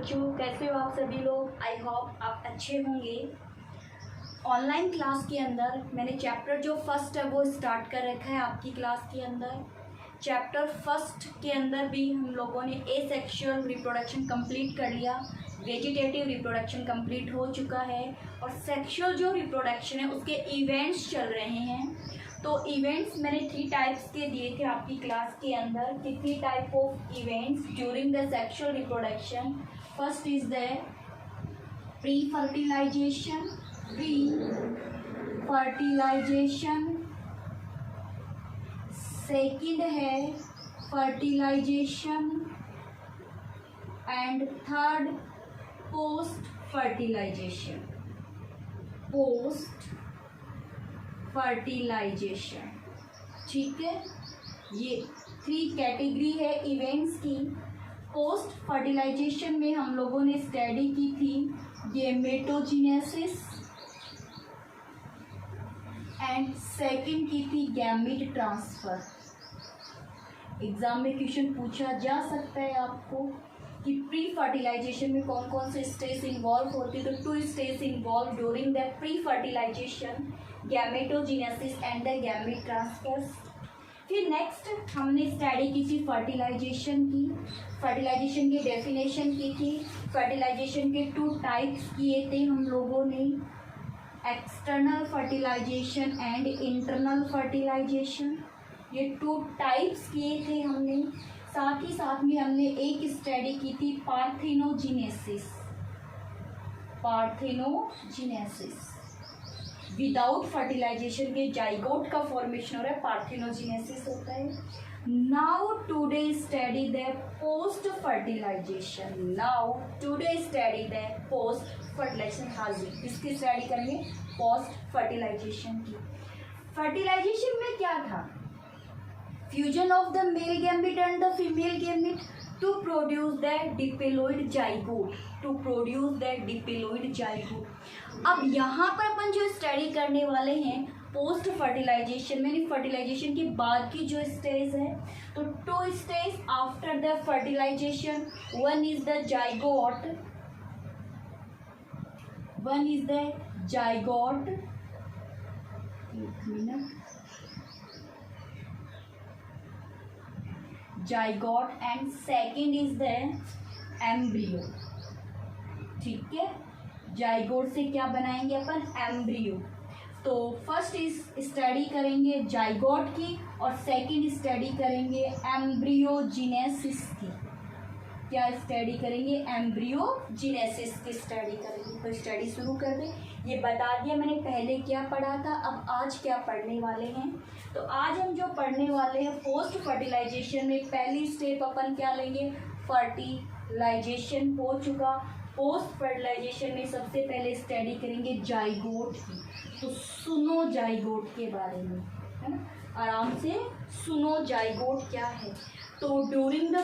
बच्चों, कैसे हो आप सभी लोग। आई होप आप अच्छे होंगे। ऑनलाइन क्लास के अंदर मैंने चैप्टर जो फर्स्ट है वो स्टार्ट कर रखा है आपकी क्लास के अंदर। चैप्टर फर्स्ट के अंदर भी हम लोगों ने एसेक्सुअल रिप्रोडक्शन कंप्लीट कर लिया, वेजिटेटिव रिप्रोडक्शन कंप्लीट हो चुका है और सेक्सुअल जो रिप्रोडक्शन है उसके इवेंट्स चल रहे हैं। तो इवेंट्स मैंने 3 टाइप्स के दिए थे आपकी क्लास के अंदर कि 3 type of events during the sexual reproduction. First is the pre fertilization, second है fertilization and third post fertilization. ठीक है, ये 3 कैटेगरी है इवेंट्स की। पोस्ट फर्टिलाइजेशन में हम लोगों ने स्टडी की थी गैमेटोजेनेसिस एंड सेकंड की थी गैमीट ट्रांसफर। एग्जाम में क्वेश्चन पूछा जा सकता है आपको कि प्री फर्टिलाइजेशन में कौन कौन से स्टेज इन्वॉल्व होती है। तो 2 stage involve during the pre fertilization, gametogenesis and the gamete transfer. फिर नेक्स्ट हमने स्टडी की थी फर्टिलाइजेशन की। फर्टिलाइजेशन की डेफिनेशन की थी। फर्टिलाइजेशन के 2 टाइप्स किए थे हम लोगों ने, external fertilization and internal fertilization. ये 2 टाइप्स किए थे हमने। साथ ही साथ में हमने एक स्टडी की थी पार्थेनोजेनेसिस। विदाउट फर्टिलाइजेशन के जाइगोट का फॉर्मेशन हो रहा है, पार्थेनोजेनेसिस होता है। Now today study the post fertilization. हाजी किसकी स्टडी करेंगे? पोस्ट फर्टिलाइजेशन की। फर्टिलाइजेशन में क्या था? Fusion of the male gamete and the female gamete to produce the diploid zygote. अब यहाँ पर अपन जो स्टडी करने वाले हैं पोस्ट फर्टिलाइजेशन में, फर्टिलाइजेशन के बाद की जो स्टेज है, तो 2 stage after the fertilization. One is the zygote, zygote and second is the embryo. ठीक है, जाइगोट से क्या बनाएंगे अपन? एम्ब्रियो। तो फर्स्ट इज स्टडी करेंगे जाइगोट की और सेकेंड स्टडी करेंगे एम्ब्रियोजेनेसिस की। क्या स्टडी करेंगे? एम्ब्रियोजेनेसिस की स्टडी करेंगे। तो स्टडी शुरू कर दें। ये बता दिया मैंने पहले क्या पढ़ा था, अब आज क्या पढ़ने वाले हैं। तो आज हम जो पढ़ने वाले हैं पोस्ट फर्टिलाइजेशन में पहली स्टेप अपन क्या लेंगे? फर्टिलाइजेशन हो चुका। पोस्ट फर्टिलाइजेशन में सबसे पहले स्टडी करेंगे जाइगोट की। तो सुनो जाइगोट के बारे में, है ना, आराम से सुनो जाइगोट क्या है। तो during the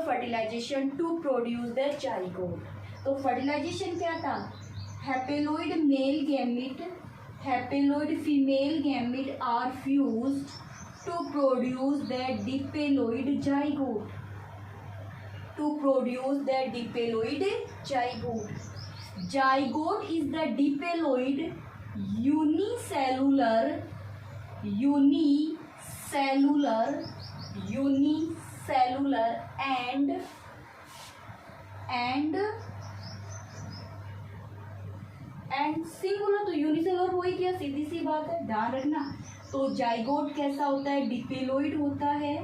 fertilization to produce the zygote. तो फर्टिलाइजेशन क्या था? Haploid male gamete, haploid female gamete are fused to produce the diploid zygote. Zygote is the diploid unicellular and singular. तो यूनिसेलुलर हो ही गया, सीधी सी बात है, ध्यान रखना। तो जाइगोट कैसा होता है? डिपेलोइड होता है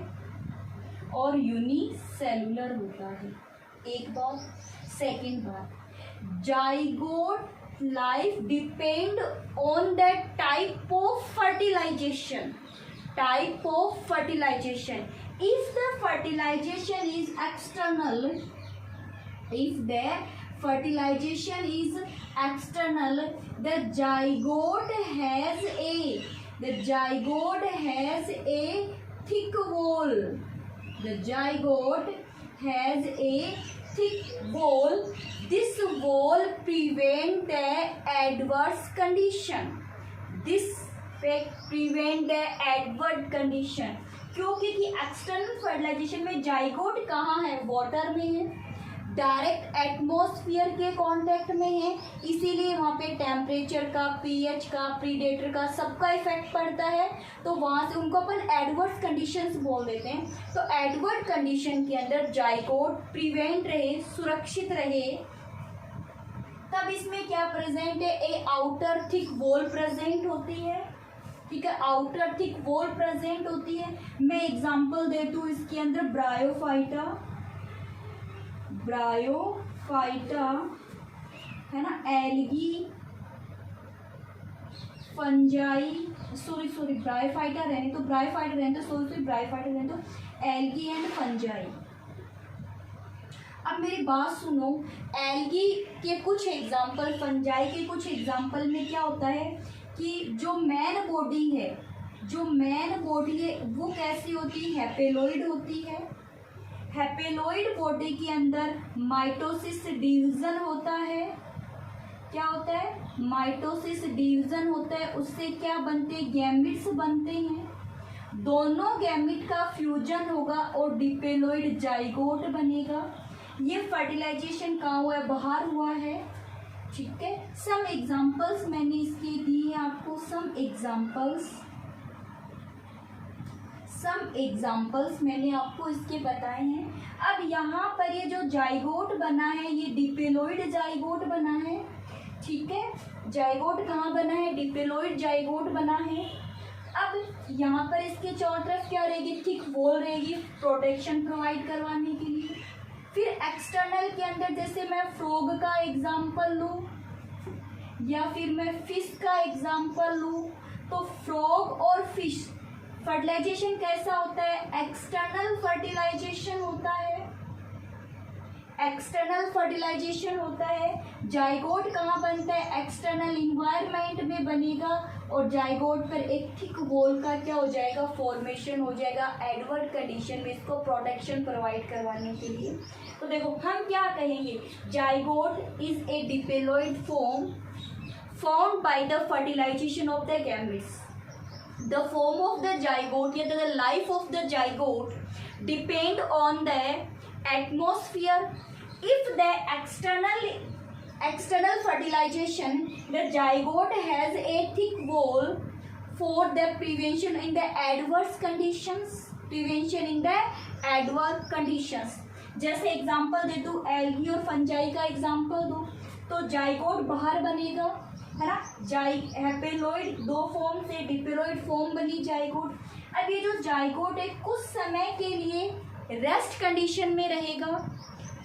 और यूनिसेलुलर होता है। एक बात। सेकेंड बात, zygote life depend on the type of fertilization. If the fertilization is external, the zygote has a thick wall. This wall prevent the adverse condition. क्योंकि कि एक्सटर्नल फर्टिलाइजेशन में जाइगोट कहाँ है, वाटर में है, डायरेक्ट एटमॉस्फेयर के contact में है, इसीलिए वहाँ पे टेम्परेचर का, पीएच का, प्रीडेटर का सबका इफेक्ट पड़ता है। तो वहाँ से उनको अपन एडवर्स कंडीशंस बोल देते हैं। तो एडवर्स कंडीशन के अंदर जाइगोट प्रिवेंट रहे, सुरक्षित रहे, तब इसमें क्या प्रेजेंट है, ए आउटर थिक वॉल प्रेजेंट होती है, ठीक है, आउटर थिक वॉल प्रेजेंट होती है। मैं एग्जांपल देती हूँ इसके अंदर, ब्रायोफाइटा है ना, एल्गी, फंजाई, ब्रायोफाइटा रहने तो एल्गी एंड फंजाई। अब मेरी बात सुनो, एल्गी के कुछ एग्जाम्पल, फंजाई के कुछ एग्जाम्पल में क्या होता है कि जो मेन बॉडी है वो कैसी होती है, हैपेलॉइड होती है। हैपेलॉइड बॉडी के अंदर माइटोसिस डिवीजन होता है। क्या होता है, माइटोसिस डिवीजन होता है। उससे क्या बनते हैं, गैमिट्स बनते हैं। दोनों गैमिट का फ्यूजन होगा और डिपेलॉइड जाइगोट बनेगा। ये फर्टिलाइजेशन कहाँ हुआ है, बाहर हुआ है, ठीक है। सम एग्जाम्पल्स मैंने इसके दिए आपको, सम एग्जाम्पल्स मैंने आपको इसके बताए हैं। अब यहाँ पर ये जो जाइगोट बना है, ये डिपेलॉइड जाइगोट बना है, ठीक है। जाइगोट कहाँ बना है, डिपेलॉइड जाइगोट बना है। अब यहाँ पर इसके चारों तरफ क्या रहेगी, थिक वॉल रहेगी, प्रोटेक्शन प्रोवाइड करवाने के लिए। फिर एक्सटर्नल के अंदर जैसे मैं फ्रॉग का एग्जाम्पल लूँ या फिर मैं फिश का एग्जाम्पल लूँ, तो फ्रॉग और फिश फर्टिलाइजेशन कैसा होता है, एक्सटर्नल फर्टिलाइजेशन होता है। जाइगोट कहाँ बनता है, एक्सटर्नल इन्वायरमेंट में बनेगा और जाइगोट पर एक थिक वॉल का क्या हो जाएगा, फॉर्मेशन हो जाएगा एडवर्स कंडीशन में, इसको प्रोटेक्शन प्रोवाइड करवाने के लिए। तो देखो हम क्या कहेंगे, zygote is a diploid form formed by the fertilization of the gametes. The form of the zygote या the life of the zygote depend on the atmosphere. If the external fertilization, the zygote has a thick wall for the prevention in the adverse conditions. जैसे example दे दूँ, algae और fungi का example दूँ, तो zygote बाहर बनेगा, है ना, हैपेलॉइड दो फॉर्म से डिपेलॉइड फॉर्म बनी जाइगोट। अब ये जो जाइगोट है कुछ समय के लिए रेस्ट कंडीशन में रहेगा,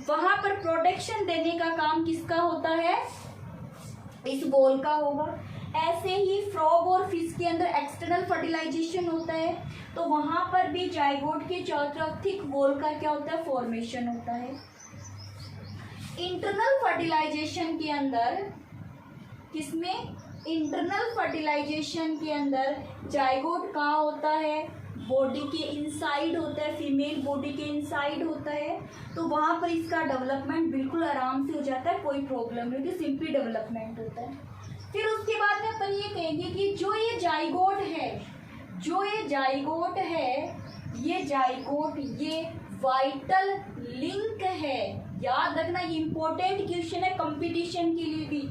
वहां पर प्रोटेक्शन देने का काम किसका होता है, इस बॉल का होगा। ऐसे ही फ्रॉग और फिश के अंदर एक्सटर्नल फर्टिलाइजेशन होता है, तो वहां पर भी जाइगोट के चारों तरफ थिक वॉल का क्या होता है, फॉर्मेशन होता है। इंटरनल फर्टिलाइजेशन के अंदर किसमें, इंटरनल फर्टिलाइजेशन के अंदर जाइगोट कहाँ होता है, बॉडी के इनसाइड होता है, फीमेल बॉडी के इनसाइड होता है। तो वहाँ पर इसका डेवलपमेंट बिल्कुल आराम से हो जाता है, कोई प्रॉब्लम नहीं होती, सिंपली डेवलपमेंट होता है। फिर उसके बाद में अपन ये कहेंगे कि जो ये जाइगोट है, ये वाइटल लिंक है। याद रखना, ये इंपॉर्टेंट क्वेश्चन है कंपटीशन के लिए भी।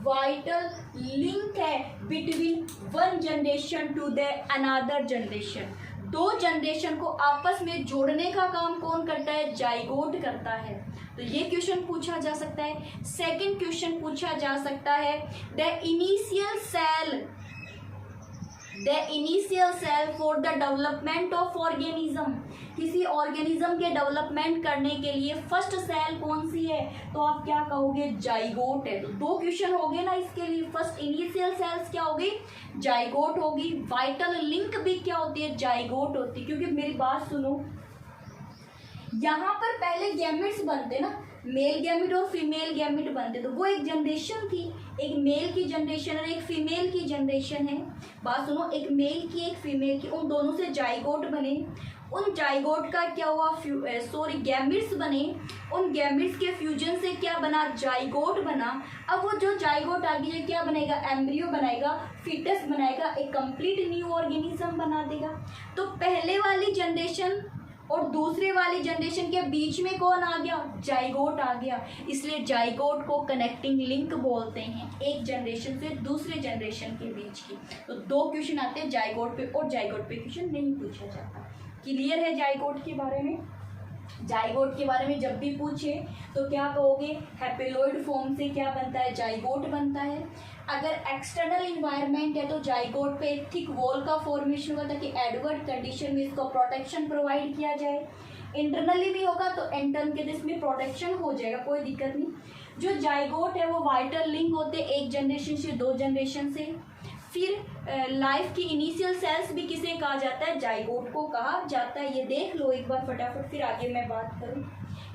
वाइटल लिंक है between one generation to the another generation. दो जनरेशन को आपस में जोड़ने का काम कौन करता है, जाइगोट करता है। तो ये क्वेश्चन पूछा जा सकता है। सेकंड क्वेश्चन पूछा जा सकता है, the initial cell for the development of organism. किसी ऑर्गेनिज्म के डेवलपमेंट करने के लिए फर्स्ट सेल कौन सी है, तो आप क्या कहोगे, जाइगोट है। तो दो क्वेश्चन हो गए ना इसके लिए। फर्स्ट इनिशियल सेल्स क्या होगी, जाइगोट होगी। वाइटल लिंक भी क्या होती है, जाइगोट होती है। क्योंकि मेरी बात सुनो, यहाँ पर पहले गैमेट्स बनते ना, मेल गैमिट और फीमेल गैमिट बनते, तो वो एक जनरेशन थी, एक मेल की जनरेशन और एक फीमेल की जनरेशन है। बात सुनो, एक मेल की एक फीमेल की, उन दोनों से जाइगोट बने, उन जाइगोट का क्या हुआ, गैमिट्स बने, उन गैमिट्स के फ्यूजन से क्या बना, जाइगोट बना। अब वो जो जाइगोट आगे क्या बनेगा, एम्ब्रियो बनाएगा, फीटस बनाएगा, एक कंप्लीट न्यू ऑर्गेनिज्म बना देगा। तो पहले वाली जनरेशन और दूसरे वाली जनरेशन के बीच में कौन आ गया, जाइगोट आ गया। इसलिए जाइगोट को कनेक्टिंग लिंक बोलते हैं, एक जनरेशन से दूसरे जनरेशन के बीच की। तो 2 क्वेश्चन आते हैं जाइगोट पे, और जाइगोट पे क्वेश्चन नहीं पूछा जाता। क्लियर है जाइगोट के बारे में? जाइगोट के बारे में जब भी पूछे तो क्या कहोगे, हैप्लोइड फॉर्म से क्या बनता है, जाइगोट बनता है। अगर एक्सटर्नल इन्वायरमेंट है तो जाइगोट पे एक थिक वॉल का फॉर्मेशन होगा ताकि एडवर्ड कंडीशन में इसको प्रोटेक्शन प्रोवाइड किया जाए। इंटरनली भी होगा तो इंटर्न के इसमें प्रोटेक्शन हो जाएगा, कोई दिक्कत नहीं। जो जाइगोट है वो वाइटल लिंक होते हैं, एक जनरेशन से 2 जनरेशन से। फिर लाइफ की इनिशियल सेल्स भी किसे कहा जाता है, जाइगोट को कहा जाता है। ये देख लो एक बार फटाफट, फिर आगे मैं बात करूँ।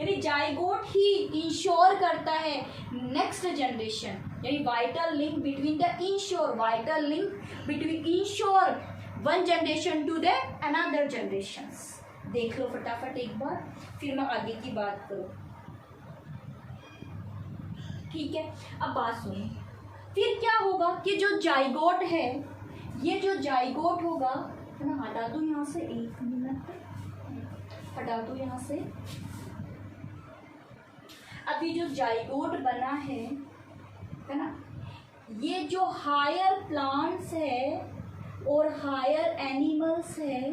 यानी जाइगोट ही इंश्योर करता है नेक्स्ट जनरेशन, यानी vital link between the ensure, vital link between ensure one generation to the another generations. देख लो फटाफट एक बार, फिर मैं आगे की बात करूँ। ठीक है, अब बात सुनिए। फिर क्या होगा कि जो जाइगोट है, ये जो जाइगोट होगा, है ना, हटा दूँ यहाँ से, 1 मिनट हटा दूँ यहाँ से। अभी जो जाइगोट बना है ना, ये जो हायर प्लांट्स है और हायर एनिमल्स है,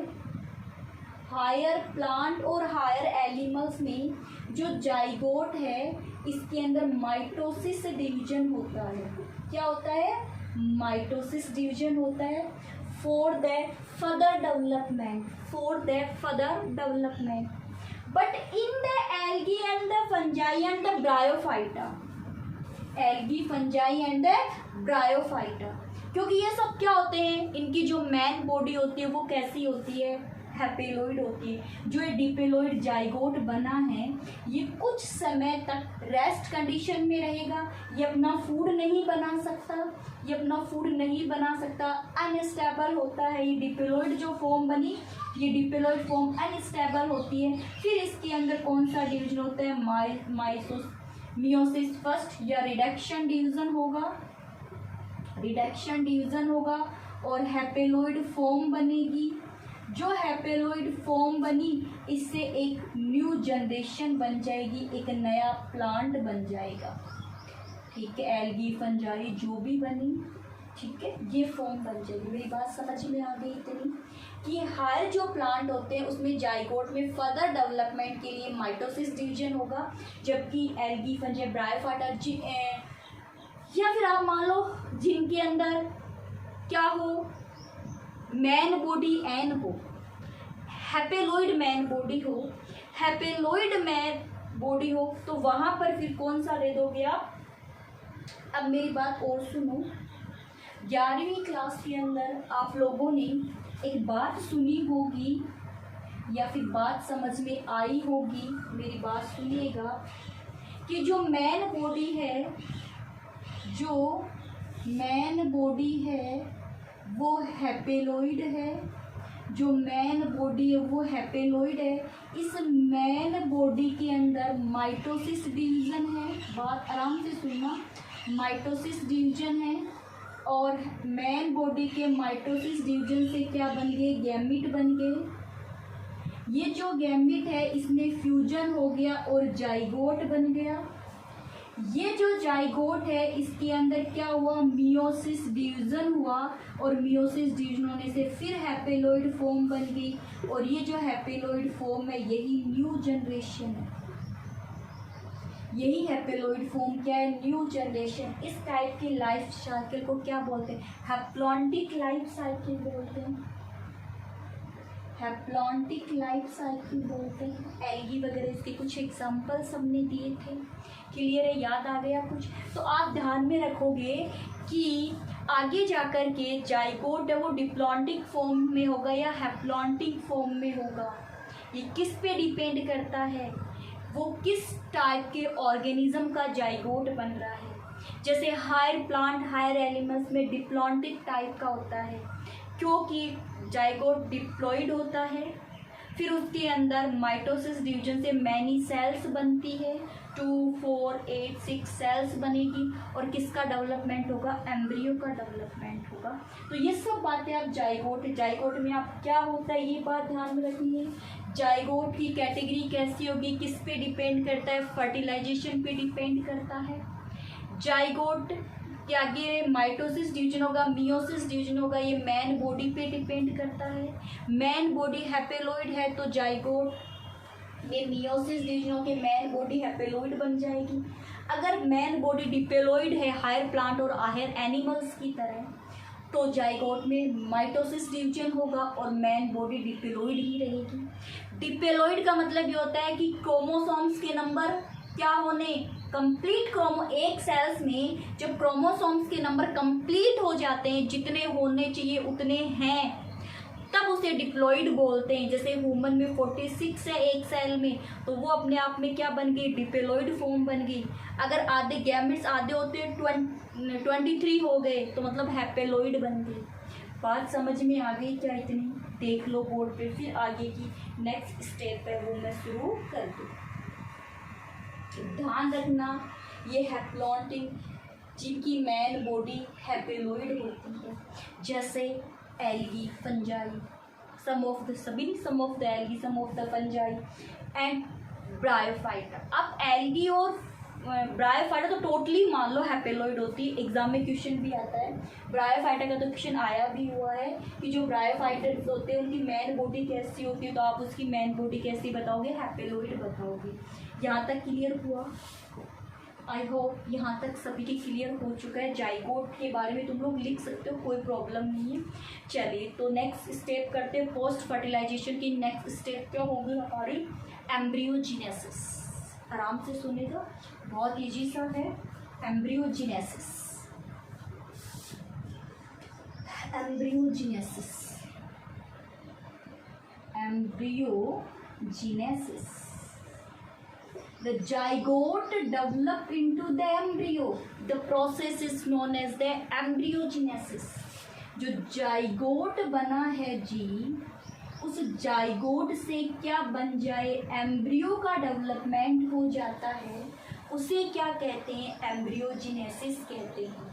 हायर प्लांट और हायर एनिमल्स में जो जाइगोट है, इसके अंदर माइटोसिस डिवीजन होता है। क्या होता है, माइटोसिस डिवीजन होता है for that further development, for that further development. But in the algae and the fungi and the bryophyta, algae, fungi and the bryophyta, क्योंकि ये सब क्या होते हैं, इनकी जो मैन बॉडी होती है वो कैसी होती है, हैप्लोइड होती है। जो ये डिप्लोइड जाइगोट बना है, ये कुछ समय तक रेस्ट कंडीशन में रहेगा, ये अपना फूड नहीं बना सकता, ये अपना फूड नहीं बना सकता, अनस्टेबल होता है। ये डिप्लोइड जो फॉर्म बनी, ये डिप्लोइड फॉर्म अनस्टेबल होती है। फिर इसके अंदर कौन सा डिवीजन होता है, मियोसिस फर्स्ट या रिडक्शन डिवीजन होगा, रिडक्शन डिवीजन होगा और हैप्लोइड फॉर्म बनेगी। जो हैप्लोइड फॉर्म बनी, इससे एक न्यू जनरेशन बन जाएगी, एक नया प्लांट बन जाएगा। ठीक है, एल्गी, फंजाई जो भी बनी, ठीक है, ये फॉर्म बन जाएगी। मेरी बात समझ में आ गई इतनी कि हर जो प्लांट होते हैं उसमें जाइगोट में फर्दर डेवलपमेंट के लिए माइटोसिस डिवीजन होगा, जबकि एल्गी, फंजाई, ब्रायोफाइटा या फिर आप मान लो जिनके अंदर क्या हो, मैन बॉडी एन हो, हैप्लोइड मैन बॉडी हो, हैप्लोइड मैन बॉडी हो, तो वहाँ पर फिर कौन सा ले दोगे आप। अब मेरी बात और सुनो, 11वीं क्लास के अंदर आप लोगों ने एक बात सुनी होगी या फिर बात समझ में आई होगी, मेरी बात सुनिएगा, कि जो मैन बॉडी है, जो मैन बॉडी है वो हैप्लोइड है, जो मैन बॉडी है वो हैप्लोइड है। इस मैन बॉडी के अंदर माइटोसिस डिवीजन है, बात आराम से सुनना, माइटोसिस डिवीजन है, और मैन बॉडी के माइटोसिस डिवीजन से क्या बन गए, गैमीट बन गए। ये जो गैमीट है इसमें फ्यूजन हो गया और जाइगोट बन गया। ये जो जाइगोट है इसके अंदर क्या हुआ, मियोसिस डिवीजन हुआ, और मियोसिस डिवीजन होने से फिर हैप्लोइड फॉर्म बन गई, और ये जो हैप्लोइड फॉर्म है यही न्यू जनरेशन है, यही हैप्लोइड फॉर्म क्या है, न्यू जनरेशन। इस टाइप की लाइफ साइकिल को क्या बोलते हैं, हैप्लॉन्टिक लाइफ साइकिल बोलते हैं, हैप्लॉन्टिक लाइफ साइकिल बोलते हैं। एल्गी वगैरह इसके कुछ एग्जाम्पल्स हमने दिए थे, क्लियर है, याद आ गया कुछ। तो आप ध्यान में रखोगे कि आगे जाकर के जाइगोट है वो डिप्लॉन्टिक फॉर्म में होगा या हैप्लॉन्टिक फॉर्म में होगा, ये किस पे डिपेंड करता है, वो किस टाइप के ऑर्गेनिज्म का जाइगोट बन रहा है। जैसे हायर प्लांट हायर एनिमल्स में डिप्लॉन्टिक टाइप का होता है, क्योंकि जाइगोट डिप्लॉइड होता है, फिर उसके अंदर माइटोसिस डिवीजन से मैनी सेल्स बनती है, 2, 4, 8, 6 सेल्स बनेगी, और किसका डेवलपमेंट होगा, एम्ब्रियो का डेवलपमेंट होगा। तो ये सब बातें आप जाइगोट में आप क्या होता है ये बात ध्यान में रखनी है। जाइगोट की कैटेगरी कैसी होगी, किस पे डिपेंड करता है, फर्टिलाइजेशन पे डिपेंड करता है। जाइगोट के आगे माइटोसिस डिवीजन होगा, मियोसिस डिवीजन होगा, ये मैन बॉडी पे डिपेंड करता है। मैन बॉडी हैपेलॉइड है तो जाइगोट में मियोसिस डिवीजन होकर मैन बॉडी हैपेलॉइड बन जाएगी। अगर मैन बॉडी डिपेलॉइड है हायर प्लांट और हायर एनिमल्स की तरह, तो जाइगोट में माइटोसिस डिवीजन होगा और मैन बॉडी डिपेलॉइड ही रहेगी। डिपेलॉइड का मतलब ये होता है कि क्रोमोसोम्स के नंबर क्या होने, कंप्लीट एक सेल्स में जब क्रोमोसोम्स के नंबर कंप्लीट हो जाते हैं, जितने होने चाहिए उतने हैं, तब उसे डिप्लॉइड बोलते हैं। जैसे ह्यूमन में 46 है एक सेल में, तो वो अपने आप में क्या बन गई, डिप्लॉइड फॉर्म बन गई। अगर आधे गैमेट्स आधे होते हैं 23 हो गए तो मतलब हैपेलॉइड बन गई। बात समझ में आ गई क्या इतनी, देख लो बोर्ड पे, फिर आगे की नेक्स्ट स्टेप है वो मैं शुरू कर दूँ। ध्यान रखना ये हैप्लॉन्टिक जिनकी मैन बॉडी हैपेलॉइड होती है, जैसे algae, fungi, some of the algae, some of the fungi and bryophyta. अब एल्गी और ब्रायोफाइटा तो टोटली मान लो हैपेलॉइड होती है, एग्जाम में क्वेश्चन भी आता है। ब्रायोफाइटा का तो क्वेश्चन आया भी हुआ है कि जो ब्रायोफाइटर्स होते हैं उनकी मैन बॉडी कैसी होती है, तो आप उसकी मैन बॉडी कैसी बताओगे, हैपेलॉइड बताओगे। यहाँ तक क्लियर हुआ? आई होप यहाँ तक सभी की क्लियर हो चुका है। जाइगोट के बारे में तुम लोग लिख सकते हो, कोई प्रॉब्लम नहीं है। चलिए तो नेक्स्ट स्टेप करते हैं। पोस्ट फर्टिलाइजेशन की नेक्स्ट स्टेप क्या होगी हमारी, एम्ब्रियोजेनेसिस। आराम से सुनेगा, बहुत इजी सा है। Embryogenesis, embryogenesis, embryogenesis. The zygote develop into the embryo. The process is known as the embryogenesis. जो जाइगोट बना है जी, उस जाइगोट से क्या बन जाए, एम्ब्रियो का डेवलपमेंट हो जाता है, उसे क्या कहते हैं, एम्ब्रियोजेनेसिस कहते हैं।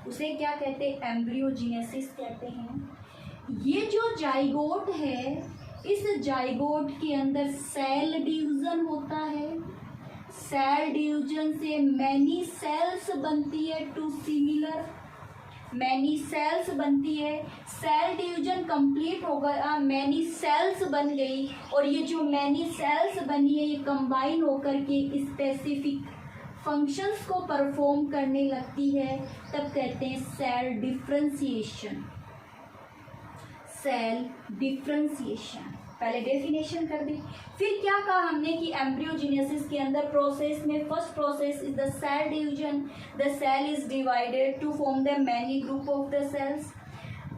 उसे क्या कहते हैं, एम्ब्रियोजेनेसिस कहते हैं। ये जो जाइगोट है, इस जाइगोट के अंदर सेल डिवीजन होता है। सेल डिवीजन से मैनी सेल्स बनती है, टू सिमिलर मैनी सेल्स बनती है। सेल डिवीजन कंप्लीट हो गया, मैनी सेल्स बन गई, और ये जो मैनी सेल्स बनी है ये कंबाइन होकर के स्पेसिफिक फंक्शंस को परफॉर्म करने लगती है, तब कहते हैं सेल डिफरेंशिएशन। सेल डिफरेंशिएशन पहले डेफिनेशन कर दी। फिर क्या कहा हमने कि एम्ब्रियोजेनेसिस के अंदर प्रोसेस में first process is the cell division. The cell is divided to form the many group of the cells.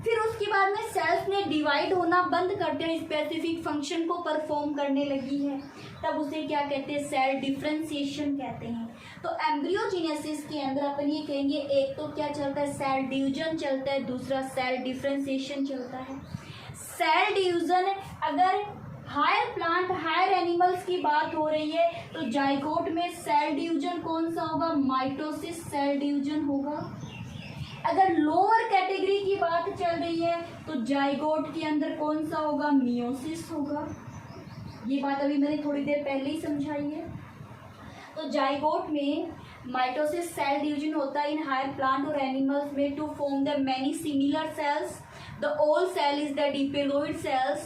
फिर उसके बाद में सेल्स ने डिवाइड होना बंद करते हैं, स्पेसिफिक फंक्शन को परफॉर्म करने लगी है, तब उसे क्या कहते हैं, सेल डिफरेंशिएशन कहते हैं। तो एम्ब्रियोजेनेसिस के अंदर अपन ये कहेंगे, एक तो क्या चलता है, सेल डिवीजन चलता है, दूसरा सेल डिफरेंशिएशन चलता है। सेल डिवीजन, अगर हायर प्लांट हायर एनिमल्स की बात हो रही है तो जाइगोट में सेल डिवीजन कौन सा होगा, माइटोसिस सेल डिवीजन होगा। अगर लोअर कैटेगरी की बात चल रही है तो जाइगोट के अंदर कौन सा होगा, मियोसिस होगा। ये बात अभी मैंने थोड़ी देर पहले ही समझाई है। तो जाइगोट में माइटोसिस सेल डिवीजन होता है इन हायर प्लांट और एनिमल्स में to form the many similar cells. The all cell is the diploid cells.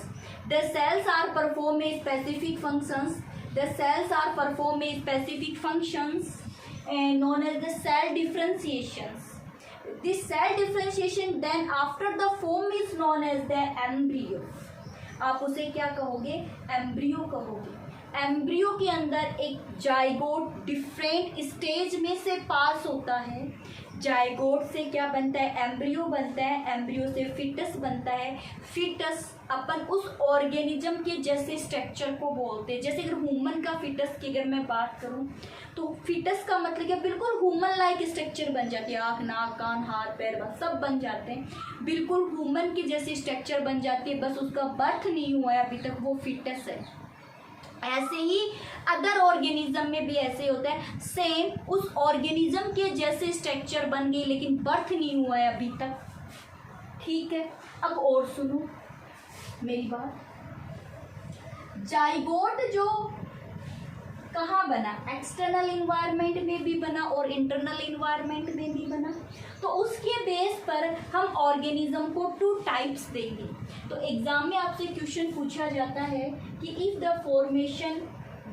The cells are perform a specific functions. The cells are perform a specific functions and known as the cell differentiations. This cell differentiation then after the form is known as the embryo. आप उसे क्या कहोगे, embryo कहोगे। Embryo के अंदर एक zygote different stage में से पास होता है। जाइगोट से क्या बनता है, एम्ब्रियो बनता है, एम्ब्रियो से फिटस बनता है, फिटस अपन उस ऑर्गेनिज्म के जैसे स्ट्रक्चर को बोलते हैं। जैसे अगर ह्यूमन का फिटस की अगर मैं बात करूं तो फिटस का मतलब क्या, बिल्कुल ह्यूमन लाइक स्ट्रक्चर बन जाती है, आँख नाक कान हाथ पैर बस सब बन जाते हैं, बिल्कुल ह्यूमन की जैसी स्ट्रक्चर बन जाती है, बस उसका बर्थ नहीं हुआ है अभी तक, वो फिटस है। ऐसे ही अदर ऑर्गेनिज्म में भी ऐसे होता है, सेम उस ऑर्गेनिज्म के जैसे स्ट्रक्चर बन गई लेकिन बर्थ नहीं हुआ है अभी तक। ठीक है, अब और सुनो मेरी बात। जाइगोट जो कहाँ बना, एक्सटर्नल इन्वायरमेंट में भी बना और इंटरनल इन्वायरमेंट में भी बना। तो उसके बेस पर हम ऑर्गेनिज्म को 2 टाइप्स देंगे। तो एग्जाम में आपसे क्वेश्चन पूछा जाता है कि if the formation,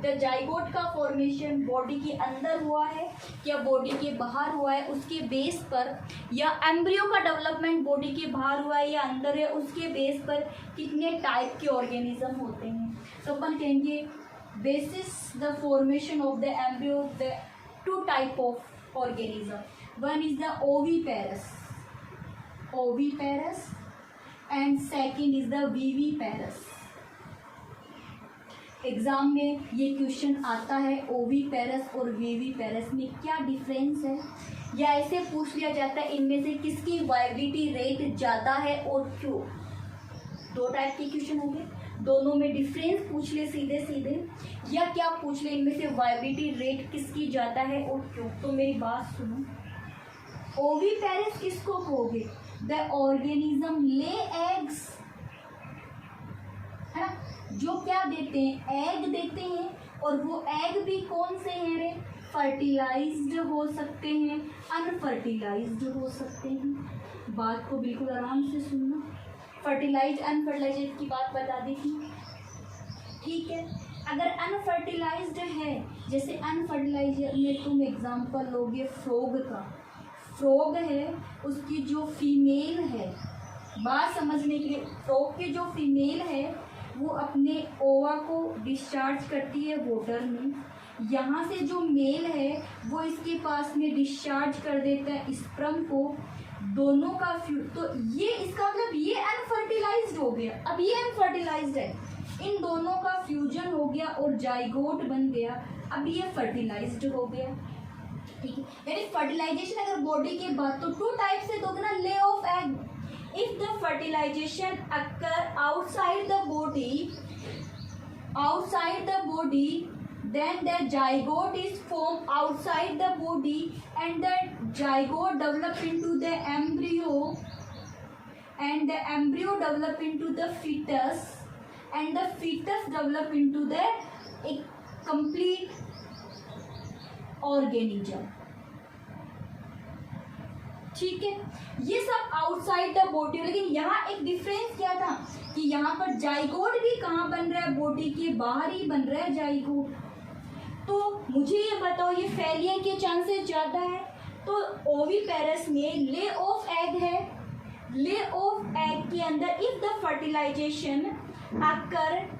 the zygote का फॉर्मेशन बॉडी के अंदर हुआ है या बॉडी के बाहर हुआ है, उसके बेस पर, या एम्ब्रियो का डेवलपमेंट बॉडी के बाहर हुआ है या अंदर है, उसके बेस पर कितने टाइप के ऑर्गेनिज्म होते हैं। तो अपन कहेंगे basis the formation of the embryo, the 2 type of organism. One is the oviparous and second is the viviparous. Exam में ये क्वेश्चन आता है, ओविपेरस और विविपेरस में क्या डिफरेंस है, या ऐसे पूछ लिया जाता है इनमें से किसकी वाइबिलिटी रेट ज़्यादा है और क्यों। 2 टाइप के क्वेश्चन होंगे, दोनों में डिफरेंस पूछ ले सीधे सीधे, या क्या पूछ ले इनमें से वाइबिलिटी रेट किसकी ज़्यादा है और क्यों। तो मेरी बात सुनो, ओविपेरस किसको कहोगे, द ऑर्गेनिज्म ले एग्स, है ना, जो क्या देते हैं, एग देते हैं, और वो एग भी कौन से हैं रे, फर्टिलाइज्ड हो सकते हैं, अनफर्टिलाइज्ड हो सकते हैं। बात को बिल्कुल आराम से सुनना, फर्टिलाइज अनफर्टिलाइज की बात बता दी थी। ठीक है, अगर अनफर्टिलाइज्ड है, जैसे अनफर्टिलाइज में तुम एग्जांपल लोगे फ्रॉग का, फ्रॉग है उसकी जो फीमेल है, बात समझने के लिए, फ्रॉग की जो फीमेल है वो अपने ओवा को डिस्चार्ज करती है वाटर में, यहाँ से जो मेल है वो इसके पास में डिस्चार्ज कर देता है स्पर्म को, दोनों का तो ये इसका मतलब ये अनफर्टिलाइज्ड हो गया, अब ये अनफर्टिलाइज्ड है, इन दोनों का फ्यूजन हो गया और जाइगोट बन गया, अब ये फर्टिलाइज्ड हो गया। ठीक है, यानी फर्टिलाइजेशन अगर बॉडी के बाद तो 2 टाइप से दोगे ना, lay of egg, if the fertilization occur outside the body then the zygote is formed outside the body and the zygote develop into the embryo and the embryo develop into the fetus and the fetus develop into the a complete organism। ठीक है, ये सब outside the body, लेकिन यहाँ एक difference क्या था कि यहाँ पर जाइगोट भी कहाँ बन रहा है, बॉडी के बाहर ही बन रहा है जाइगोट। तो मुझे ये बताओ, ये फेलियर के चांसेस ज़्यादा है, तो ओविपेरस में ले ऑफ एग है, ले ऑफ एग के अंदर if the fertilization occur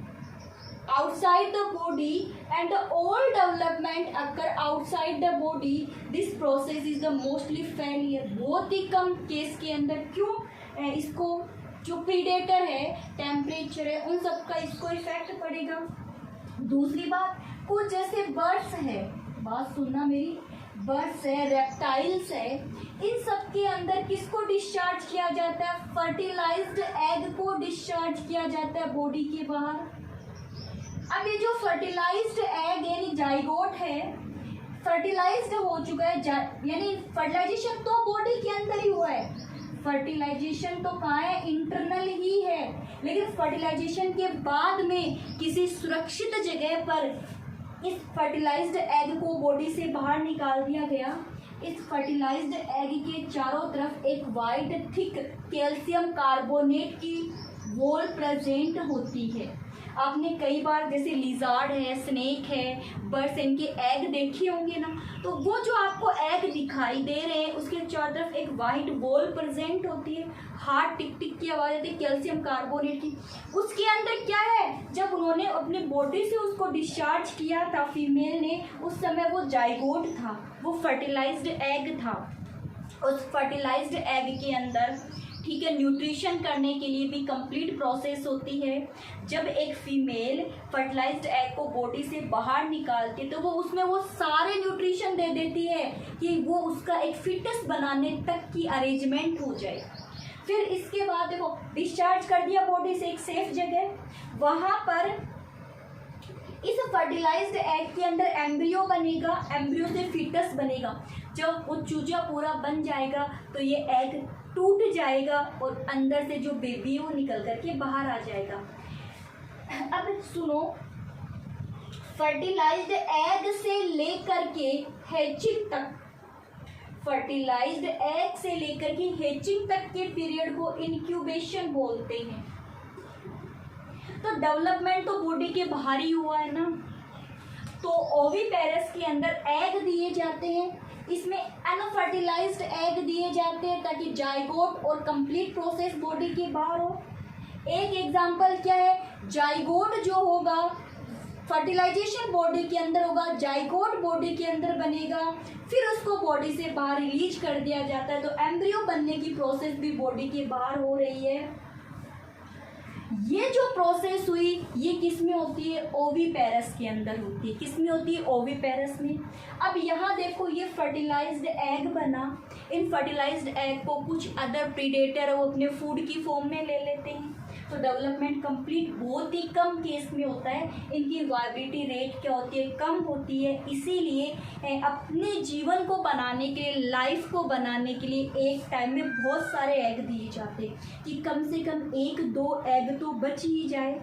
outside the body and the all development occur outside the body, this process is the mostly failure, बहुत ही कम केस के अंदर। क्यों, इसको जो प्रीडेटर है, टेम्परेचर है, उन सब का इसको इफेक्ट पड़ेगा। दूसरी बात, कुछ जैसे बर्ड्स है, बात सुनना मेरी, बर्ड्स है, रेप्टाइल्स है, इन सब के अंदर किसको डिस्चार्ज किया जाता है, फर्टिलाइज्ड एग को डिस्चार्ज किया जाता है बॉडी के बाहर। अब ये जो फर्टिलाइज्ड एग यानी जाइगोट है, फर्टिलाइज्ड हो चुका है, यानी फर्टिलाइजेशन तो बॉडी के अंदर ही हुआ है, फर्टिलाइजेशन तो कहाँ है, इंटरनल ही है, लेकिन फर्टिलाइजेशन के बाद में किसी सुरक्षित जगह पर इस फर्टिलाइज्ड एग को बॉडी से बाहर निकाल दिया गया। इस फर्टिलाइज्ड एग के चारों तरफ एक वाइट थिक कैल्शियम कार्बोनेट की वॉल प्रेजेंट होती है। आपने कई बार जैसे लिजार्ड है, स्नेक है, बर्ड्स, इनके एग देखे होंगे ना, तो वो जो आपको एग दिखाई दे रहे हैं उसके चारों तरफ एक वाइट बॉल प्रेजेंट होती है, हार्ट टिक टिक की आवाज़ आती है कैल्शियम कार्बोनेट की। उसके अंदर क्या है, जब उन्होंने अपने बॉडी से उसको डिस्चार्ज किया था फीमेल ने, उस समय वो जाइगोट था, वो फर्टिलाइज्ड एग था, उस फर्टिलाइज्ड एग के अंदर, ठीक है, न्यूट्रिशन करने के लिए भी कंप्लीट प्रोसेस होती है। जब एक फीमेल फर्टिलाइज्ड एग को बॉडी से बाहर निकालती है तो वो उसमें वो सारे न्यूट्रिशन दे देती है कि वो उसका एक फिटनेस बनाने तक की अरेंजमेंट हो जाए। फिर इसके बाद देखो डिस्चार्ज कर दिया बॉडी से एक सेफ जगह, वहाँ पर इस फर्टिलाइज्ड एग के अंदर एम्ब्रियो बनेगा, एम्ब्रियो से फीटस बनेगा। जब वो चूजा पूरा बन जाएगा तो ये एग टूट जाएगा और अंदर से जो बेबी वो निकल करके बाहर आ जाएगा। अब सुनो, फर्टिलाइज्ड एग से लेकर के हैचिंग तक, फर्टिलाइज्ड एग से लेकर के हैचिंग तक के पीरियड को इंक्यूबेशन बोलते हैं। तो डेवलपमेंट तो बॉडी के बाहर ही हुआ है ना। तो ओविपेरस के अंदर एग दिए जाते हैं, इसमें अनफर्टिलाइज्ड एग दिए जाते हैं ताकि जाइगोट और कंप्लीट प्रोसेस बॉडी के बाहर हो। एक एग्जांपल क्या है, जाइगोट जो होगा फर्टिलाइजेशन बॉडी के अंदर होगा, जाइगोट बॉडी के अंदर बनेगा, फिर उसको बॉडी से बाहर रिलीज कर दिया जाता है। तो एम्ब्रियो बनने की प्रोसेस भी बॉडी के बाहर हो रही है। ये जो प्रोसेस हुई ये किस में होती है, ओविपेरस के अंदर होती है। किस में होती है, ओविपेरस में। अब यहाँ देखो ये फर्टिलाइज्ड एग बना, इन फर्टिलाइज्ड एग को कुछ अदर प्रीडेटर वो अपने फूड की फॉर्म में ले लेते हैं। तो डेवलपमेंट कंप्लीट बहुत ही कम केस में होता है, इनकी वाइबिलिटी रेट क्या होती है, कम होती है। इसीलिए अपने जीवन को बनाने के लिए, लाइफ को बनाने के लिए एक टाइम में बहुत सारे एग दिए जाते हैं कि कम से कम 1-2 एग तो बच ही जाए।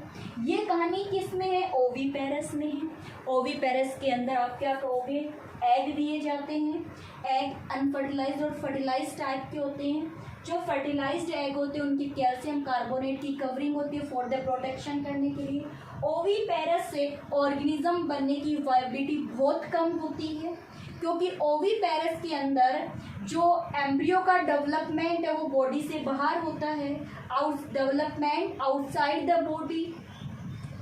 ये कहानी किस में है, ओविपेरस में है। ओविपेरस के अंदर आप क्या कहोगे, एग दिए जाते हैं। एग अनफर्टिलाइज्ड और फर्टिलाइज्ड टाइप के होते हैं। जो फर्टिलाइज्ड एग होते हैं उनकी कैल्शियम कार्बोनेट की कवरिंग होती है फॉर द प्रोटेक्शन करने के लिए। ओविपेरस से ऑर्गेनिज्म बनने की वाइबिलिटी बहुत कम होती है क्योंकि ओविपेरस के अंदर जो एम्ब्रियो का डेवलपमेंट है वो बॉडी से बाहर होता है, development outside the body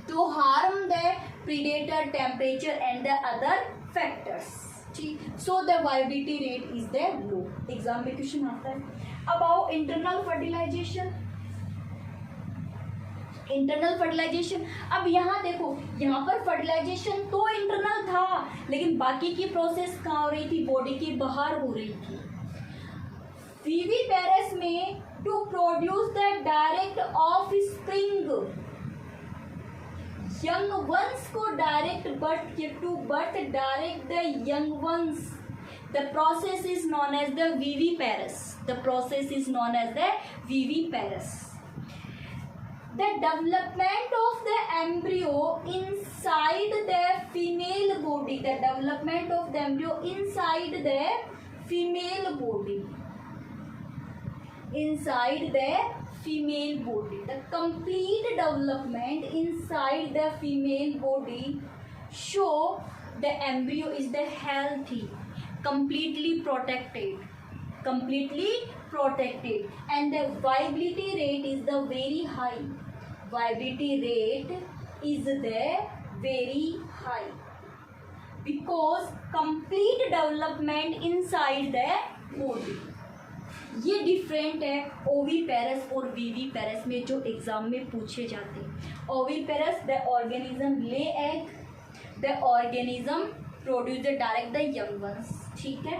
to harm the predator, temperature and the other factors. ठीक, so the viability rate is the low. Exam में क्वेश्चन आता है about internal fertilization. Internal fertilization, अब यहाँ देखो, यहाँ पर फर्टिलाइजेशन तो इंटरनल था लेकिन बाकी की प्रोसेस कहाँ हो रही थी, बॉडी के बाहर हो रही थी। विविपेरस में to produce the direct offspring, young ones को direct but direct the young ones, the process is known as the viviparous. The process is known as the viviparous. The development of the embryo inside the female body, the development of the embryo inside the female body, inside the female body, the complete development inside the female body show the embryo is the healthy, completely protected, and the viability rate is the very high. Viability rate is the very high because complete development inside the body. ये different है oviparous और viviparous में जो exam में पूछे जाते हैं। Oviparous the organism ले egg, the organism produce the direct the young once, ठीक है।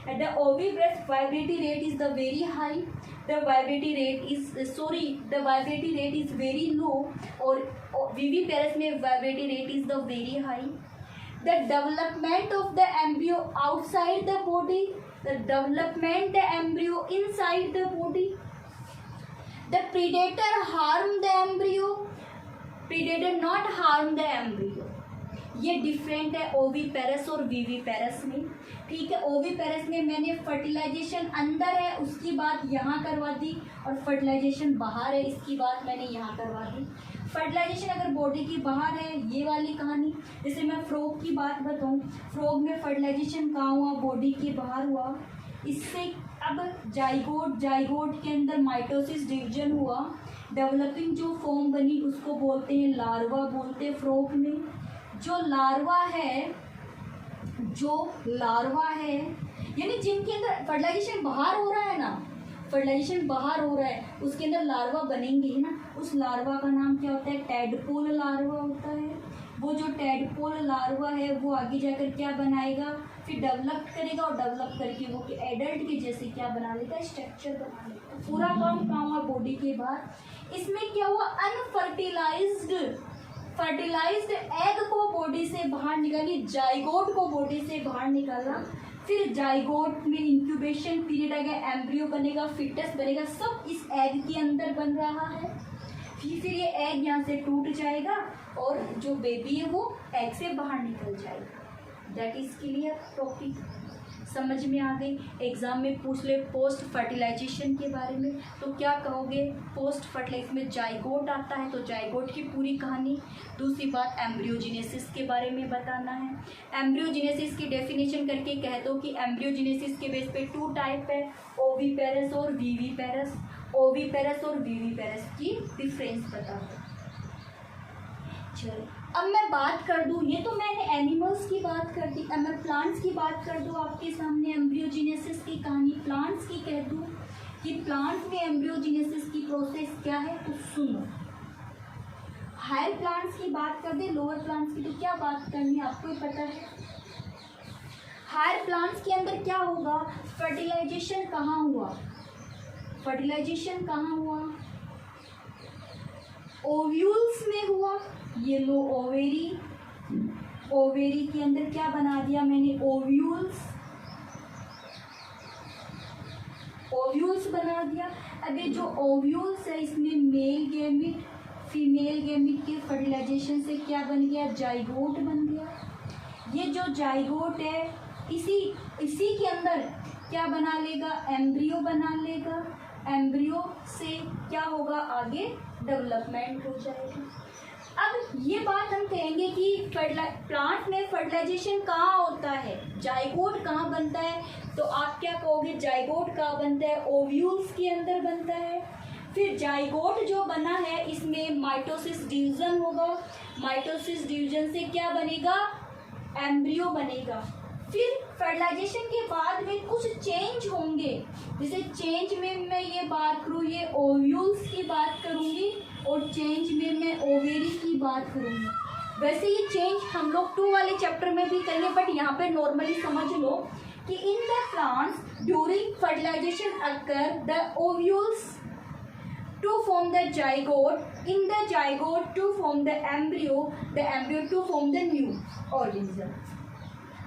At the oviparous viability rate is the very high, the viability rate is very low, और viviparous में viability rate is the very high. The development of the embryo outside the body, the development the embryo inside the body. The predator harm the embryo, predator not harm the embryo. ये different है oviparous और viviparous में, ठीक है। Oviparous में मैंने fertilisation अंदर है उसकी बात यहाँ करवा दी और फर्टिलाइजेशन बाहर है इसकी बात मैंने यहाँ करवा दी। फर्टिलाइजेशन अगर बॉडी की बाहर है ये वाली कहानी, जैसे मैं फ्रॉग की बात बताऊँ, फ्रॉग में फर्टिलाइजेशन कहाँ हुआ, बॉडी के बाहर हुआ। इससे अब जाइगोट के अंदर माइटोसिस डिवीजन हुआ, डेवलपिंग जो फॉर्म बनी उसको बोलते हैं लार्वा, बोलते हैं फ्रॉग में। जो लार्वा है जो लार्वा है, यानी जिनके अंदर फर्टिलाइजेशन बाहर हो रहा है ना, फर्टिलाइजेशन बाहर हो रहा है, उसके अंदर लार्वा बनेंगे है ना, उस लार्वा का नाम क्या होता है? टैडपोल लार्वा होता है। वो जो टैडपोल लार्वा है वो आगे जाकर क्या बनाएगा? फिर डेवलप करेगा, और डेवलप करके वो एडल्ट के जैसे क्या बना लेगा? स्ट्रक्चर बना लेगा। पूरा काम हुआ बॉडी के बाद। इसमें क्या हुआ? फर्टिलाइज्ड एग को बॉडी से बाहर निकाली, जाइगोट को बॉडी से बाहर निकाला, फिर जाइगोट में इंक्यूबेशन पीरियड आएगा, एम्ब्रियो बनेगा, फिटस बनेगा, सब इस एग के अंदर बन रहा है। फिर ये एग यहाँ से टूट जाएगा और जो बेबी है वो एग से बाहर निकल जाएगा। दैट इज क्लियर टॉपिक, समझ में आ गई। एग्जाम में पूछ ले पोस्ट फर्टिलाइजेशन के बारे में, तो क्या कहोगे? पोस्ट फर्टिलाइजेशन में जाइगोट आता है, तो जाइगोट की पूरी कहानी। दूसरी बात, एम्ब्रियोजेनेसिस के बारे में बताना है। एम्ब्रियोजेनेसिस की डेफिनेशन करके कह दो कि एम्ब्रियोजेनेसिस के बेस पे 2 टाइप है, ओविपेरस और वीवीपेरस। ओविपेरस और वीवीपेरस की डिफरेंस बता दो। चलो अब मैं बात कर दूं, ये तो मैंने एनिमल्स की बात कर दी, अब मैं प्लांट्स की बात कर दूं आपके सामने। एम्ब्रियोजेनेसिस की कहानी प्लांट्स की कह दूं कि प्लांट में एम्ब्रियोजेनेसिस की प्रोसेस क्या है, तो सुनो। हायर प्लांट्स की बात कर दे, लोअर प्लांट्स की तो क्या बात करनी है, आपको ही पता है। हायर प्लांट्स के अंदर क्या होगा? फर्टिलाइजेशन कहाँ हुआ? फर्टिलाइजेशन कहाँ हुआ? ओव्यूल्स में हुआ। ये लो ओवेरी, ओवेरी के अंदर क्या बना दिया मैंने? ओव्यूल्स, ओव्यूल्स बना दिया। अब ये जो ओव्यूल्स है इसमें मेल गैमेट फीमेल गैमेट के फर्टिलाइजेशन से क्या बन गया? जाइगोट बन गया। ये जो जाइगोट है इसी के अंदर क्या बना लेगा? एम्ब्रियो बना लेगा। एम्ब्रियो से क्या होगा? आगे डेवलपमेंट हो जाएगा। अब ये बात हम कहेंगे कि प्लांट में फर्टिलाइजेशन कहाँ होता है, जाइगोट कहाँ बनता है, तो आप क्या कहोगे? जाइगोट कहाँ बनता है? ओव्यूल्स के अंदर बनता है। फिर जाइगोट जो बना है इसमें माइटोसिस डिवीजन होगा। माइटोसिस डिवीजन से क्या बनेगा? एम्ब्रियो बनेगा। फिर फर्टिलाइजेशन के बाद में कुछ चेंज होंगे, जैसे चेंज में मैं ये बात करूँ, ये ओव्यूल्स की बात करूँगी और चेंज में मैं ओवेरी की बात करूँगी। वैसे ये चेंज हम लोग 2 वाले चैप्टर में भी करेंगे, बट यहाँ पे नॉर्मली समझ लो कि in the plants during fertilization occur the ovules to form the zygote, in the zygote to form the embryo to form the new organism.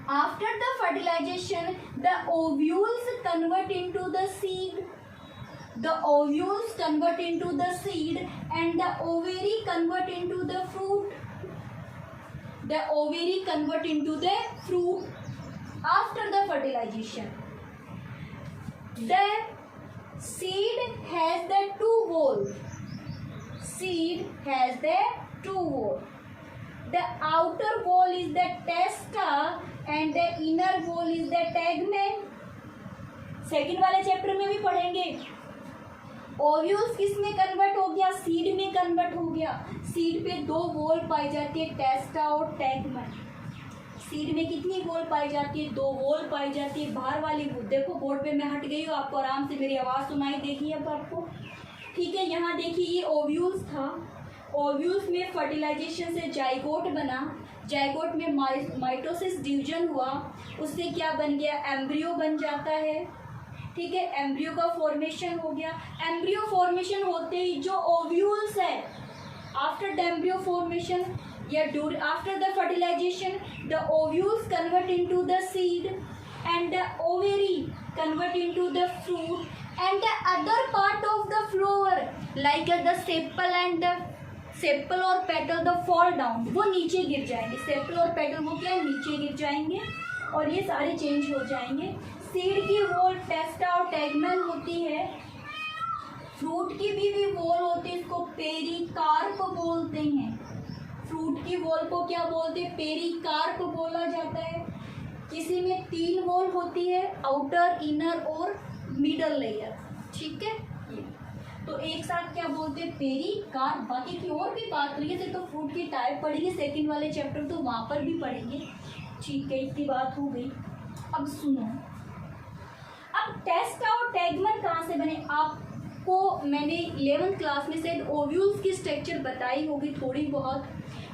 After the fertilization, the ovules convert into the seed. The ovules convert into the seed and the ovary convert into the fruit. The ovary convert into the fruit after the fertilization. The seed has the 2 wall. Seed has the 2 wall. The outer wall is the testa and the inner wall is the tegmen. Second वाले chapter में भी पढ़ेंगे। Ovules किस में convert हो गया? Seed में convert हो गया। सीड पे 2 वॉल पाई जाती है, टेस्टा और टैगमन। सीड में कितनी वॉल पाई जाती है? 2 वॉल पाई जाती है। बाहर वाली देखो बोर्ड पे मैं हट गई हूँ, आपको आराम से मेरी आवाज़ सुनाई देगी अब आपको, ठीक है। यहाँ देखिए ये ओव्यूल्स था, ओव्यूल्स में फर्टिलाइजेशन से जाइगोट बना, जाइगोट में माइटोसिस डिवीजन हुआ, उससे क्या बन गया? एम्ब्रियो बन जाता है, ठीक है। एम्ब्रियो का फॉर्मेशन हो गया। एम्ब्रियो फॉर्मेशन होते ही जो ओव्यूल्स है, आफ्टर द एम्ब्रियो फॉर्मेशन या after the fertilization, the ovules convert into the seed and the ovary convert into the fruit and the other part of the flower like the sepal and the sepal और petal the fall down, वो नीचे गिर जाएंगे। Sepal और petal वो क्या है? नीचे गिर जाएंगे और ये सारे चेंज हो जाएंगे। सीड की वॉल टेस्टा और टैगमेन होती है। फ्रूट की भी वॉल होती है, इसको पेरिकार्प बोलते हैं। फ्रूट की वॉल को क्या बोलते हैं? पेरिकार्प बोला जाता है। किसी में 3 वॉल होती है, आउटर, इनर और मिडल लेयर, ठीक है। तो एक साथ क्या बोलते हैं? पेरिकार्प। बाकी की और भी बात करेंगे, तो फ्रूट की टाइप पढ़ेंगे सेकंड वाले चैप्टर, तो वहाँ पर भी पढ़ेंगे। ठीक है, इतनी बात हो गई। अब सुनो, अब टेस्टा और टैगमन कहाँ से बने? आपको मैंने 11th क्लास में शायद ओव्यूल्स की स्ट्रक्चर बताई होगी थोड़ी बहुत,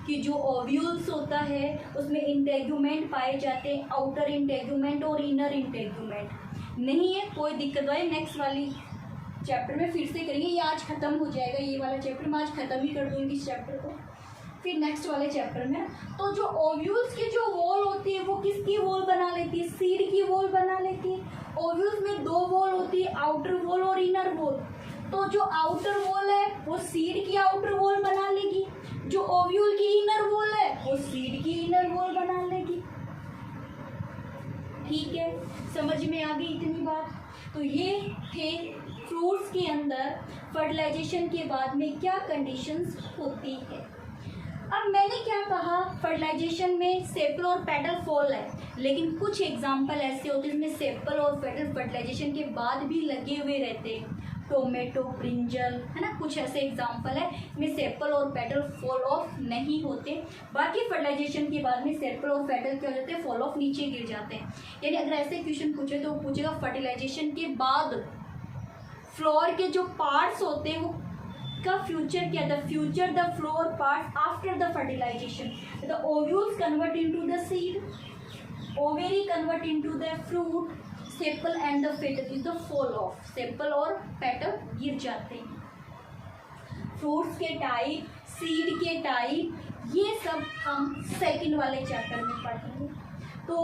कि जो ओव्यूल्स होता है उसमें इंटेगुमेंट पाए जाते हैं, आउटर इंटेगुमेंट और इनर इंटेगुमेंट। नहीं है कोई दिक्कत भाई, नेक्स्ट वाली चैप्टर में फिर से करेंगे, ये आज ख़त्म हो जाएगा, ये वाला चैप्टर मैं आज ख़त्म ही कर दूँगी इस चैप्टर को, फिर नेक्स्ट वाले चैप्टर में। तो जो ओव्यूल्स की जो वॉल होती है वो किसकी वॉल बना लेती है? सीड की वॉल बना लेती है। ओव्यूल्स में दो वॉल होती है, आउटर वॉल और इनर वॉल। तो जो आउटर वॉल है वो सीड की आउटर वॉल बना लेगी, जो ओव्यूल की इनर वॉल है वो सीड की इनर वॉल बना लेगी। ठीक है, समझ में आ गई इतनी बात? तो ये थे फ्रूट्स के अंदर फर्टिलाइजेशन के बाद में क्या कंडीशंस होती है। अब मैंने क्या कहा, फर्टिलाइजेशन में सेपल और पेटल फॉल है, लेकिन कुछ एग्जाम्पल ऐसे होते हैं जिसमें सेपल और पेटल फर्टिलाइजेशन के बाद भी लगे हुए रहते हैं, टोमेटो, ब्रिंजल, है ना, कुछ ऐसे एग्जाम्पल है में सेपल और पेटल फॉल ऑफ नहीं होते। बाकी फर्टिलाइजेशन के बाद में सेपल और पेटल क्या हो जाते हैं, फॉल ऑफ नीचे गिर जाते हैं। यानी अगर ऐसे क्वेश्चन पूछे तो वो पूछेगा फर्टिलाइजेशन के बाद फ्लोर के जो पार्ट्स होते हैं वो का फ्यूचर क्या था, future the floral parts after the fertilization, the ovules convert into the seed, ovary convert into the fruit, sepal and the petal is the fall off, sepal और पेटल गिर जाते हैं। फ्रूट्स के टाइप, सीड के type, ये सब हम second वाले चैप्टर में पढ़ेंगे। तो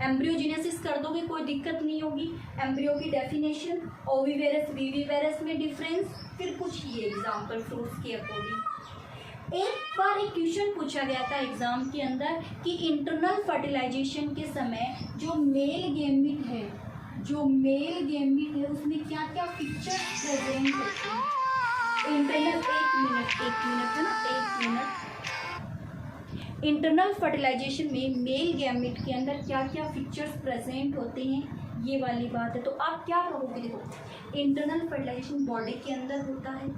एम्ब्रियोजेनेसिस कर दोगे, कोई दिक्कत नहीं होगी। एम्ब्रियो की डेफिनेशन, ओविवेरस विविवेरस में डिफरेंस, फिर कुछ ये एग्जाम्पल फ्रूट्स के अकॉर्डिंग। एक बार एक क्वेश्चन पूछा गया था एग्जाम के अंदर कि इंटरनल फर्टिलाइजेशन के समय जो मेल गैमीट है, जो मेल गैमीट है उसमें क्या क्या फीचर प्रेजेंट होते हैं। इंटरनल, एक मिनट है ना, एक मिनट। इंटरनल फर्टिलाइजेशन में मेल गैमेट के अंदर क्या क्या फीचर्स प्रेजेंट होते हैं, ये वाली बात है। तो आप क्या कहोगे? देखो, इंटरनल फर्टिलाइजेशन बॉडी के अंदर होता है।